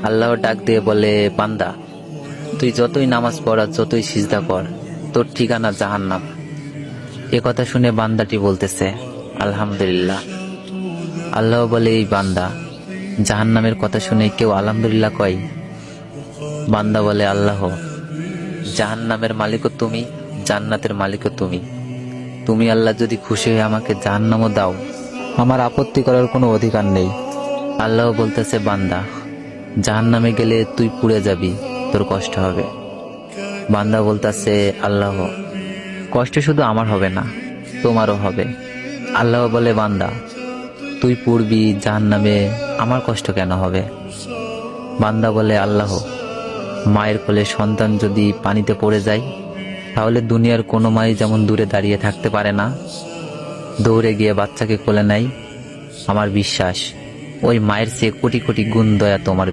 আল্লাহ ডাক দিয়ে বলে, বান্দা তুই যতই নামাজ পড় আর যতই সিজদা কর, তোর ঠিকানা জাহান্নাম। এ কথা শুনে বান্দাটি বলতেছে, আলহামদুলিল্লাহ। আল্লাহ বলে, এই বান্দা, জাহান্নামের কথা শুনে কেউ আলহামদুলিল্লাহ কয়? বান্দা বলে, আল্লাহ, জাহান্নামের মালিকও তুমি, জান্নাতের মালিকও তুমি। তুমি আল্লাহ যদি খুশি হয়ে আমাকে জাহান্নামও দাও, আমার আপত্তি করার কোনো অধিকার নেই। আল্লাহ বলতেছে, বান্দা, জাহান্নামে গেলে তুই পুড়ে যাবি, তোর কষ্ট হবে। বান্দা বলতেছে, আল্লাহ, কষ্ট শুধু আমার হবে না, তোমারও হবে। আল্লাহ বলে, বান্দা, তুই পুড়বি জাহান্নামে, আমার কষ্ট কেন হবে? বান্দা বলে, আল্লাহ, মায়ের কোলে সন্তান যদি পানিতে পড়ে যায়, তাহলে দুনিয়ার কোনো মাই যেমন দূরে দাঁড়িয়ে থাকতে পারে না, দৌড়ে গিয়ে বাচ্চাকে কোলে নেয়, আমার বিশ্বাস ওই মায়ের চেয়ে কোটি কোটি গুণ দয়া তোমার